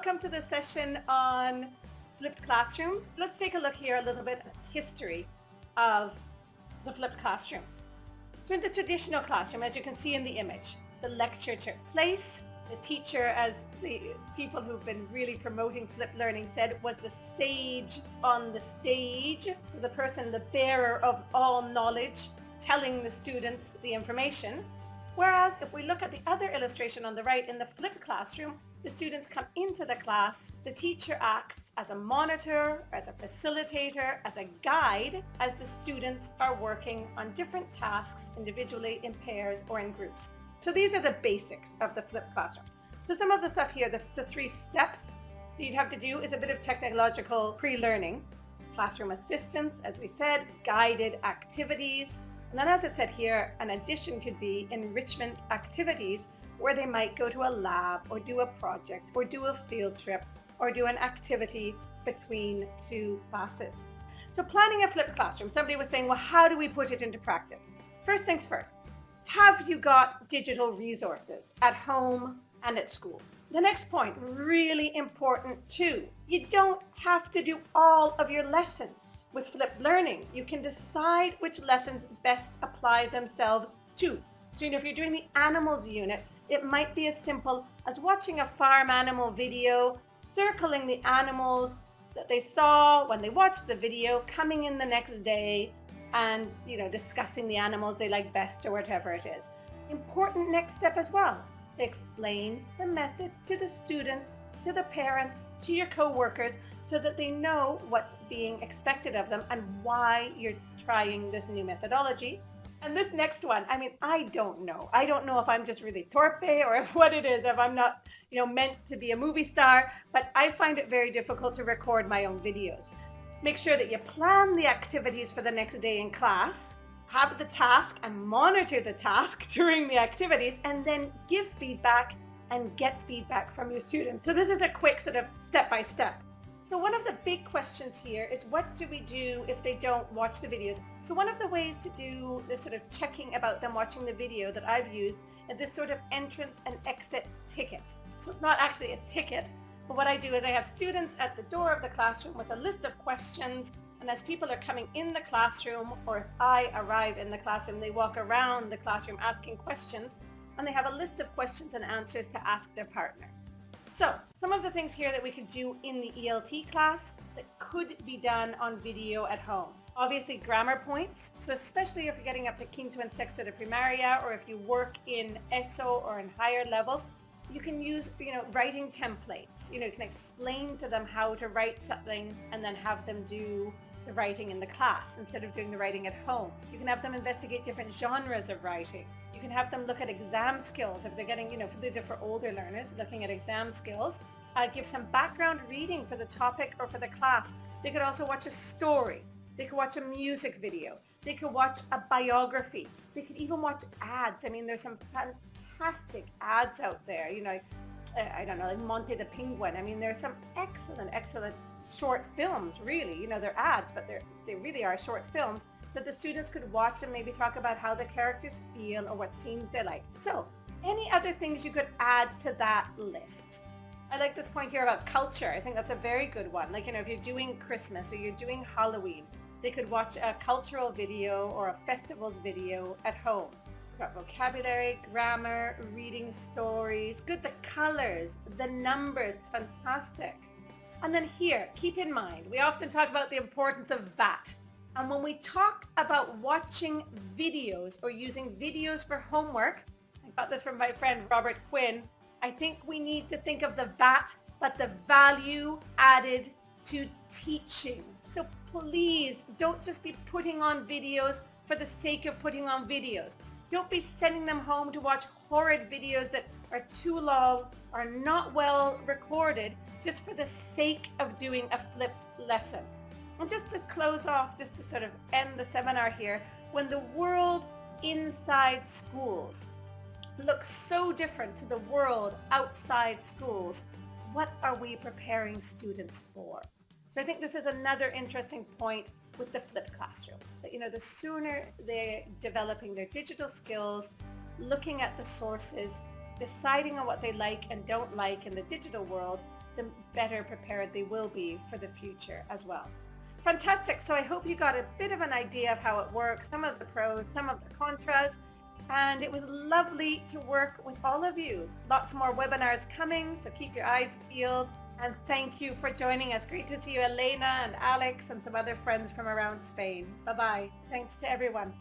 welcome to the session on flipped classrooms. Let's take a look here a little bit at the history of the flipped classroom. So in the traditional classroom, as you can see in the image, the lecture took place. The teacher, as the people who've been really promoting flipped learning said, was the sage on the stage. So the person, the bearer of all knowledge, telling the students the information. Whereas if we look at the other illustration on the right, in the flipped classroom, the students come into the class, the teacher acts as a monitor, as a facilitator, as a guide, as the students are working on different tasks individually, in pairs, or in groups. So these are the basics of the flipped classrooms. So some of the stuff here, the 3 steps that you'd have to do is a bit of technological pre-learning. Classroom assistance, as we said, guided activities. And then as it said here, an addition could be enrichment activities where they might go to a lab or do a project or do a field trip or do an activity between 2 classes. So planning a flipped classroom, somebody was saying, well, how do we put it into practice? First things first, have you got digital resources at home and at school? The next point, really important too, you don't have to do all of your lessons with flipped learning. You can decide which lessons best apply themselves to. So if you're doing the animals unit, it might be as simple as watching a farm animal video, circling the animals that they saw when they watched the video, coming in the next day and discussing the animals they like best or whatever it is. Important next step as well. Explain the method to the students, to the parents, to your co-workers, so that they know what's being expected of them and why you're trying this new methodology. And this next one, I don't know. I don't know if I'm just really torpe or if what it is, if I'm not, meant to be a movie star, but I find it very difficult to record my own videos. Make sure that you plan the activities for the next day in class, have the task and monitor the task during the activities, and then give feedback and get feedback from your students. So this is a quick sort of step-by-step. So one of the big questions here is, what do we do if they don't watch the videos? So one of the ways to do this sort of checking about them watching the video that I've used is this sort of entrance and exit ticket. So it's not actually a ticket, but what I do is I have students at the door of the classroom with a list of questions, and as people are coming in the classroom, or if I arrive in the classroom, they walk around the classroom asking questions, and they have a list of questions and answers to ask their partner. So some of the things here that we could do in the ELT class that could be done on video at home. Obviously grammar points. So especially if you're getting up to quinto and sexto de primaria, or if you work in ESO or in higher levels, you can use, writing templates. You can explain to them how to write something and then have them do the writing in the class instead of doing the writing at home. You can have them investigate different genres of writing. You can have them look at exam skills if they're getting, these are for older learners, looking at exam skills. Give some background reading for the topic or for the class. They could also watch a story. They could watch a music video. They could watch a biography. They could even watch ads. There's some fantastic ads out there, I don't know, like Monty the Penguin. There's some excellent short films, really. They're ads, but they really are short films that the students could watch and maybe talk about how the characters feel or what scenes they like. So any other things you could add to that list? I like this point here about culture. I think that's a very good one. Like, if you're doing Christmas or you're doing Halloween, they could watch a cultural video or a festivals video at home. We've got vocabulary, grammar, reading stories, good, the colors, the numbers, fantastic. And then here, keep in mind, we often talk about the importance of that. And when we talk about watching videos or using videos for homework, I got this from my friend Robert Quinn, I think we need to think of the VAT, but the value added to teaching. So please don't just be putting on videos for the sake of putting on videos. Don't be sending them home to watch horrid videos that are too long, are not well recorded, just for the sake of doing a flipped lesson. And just to close off, just to sort of end the seminar here, when the world inside schools looks so different to the world outside schools, what are we preparing students for? So I think this is another interesting point with the flipped classroom. That, the sooner they're developing their digital skills, looking at the sources, deciding on what they like and don't like in the digital world, the better prepared they will be for the future as well. Fantastic. So I hope you got a bit of an idea of how it works, some of the pros, some of the contras, and it was lovely to work with all of you. Lots more webinars coming, so keep your eyes peeled. And thank you for joining us. Great to see you, Elena and Alex and some other friends from around Spain. Bye-bye. Thanks to everyone.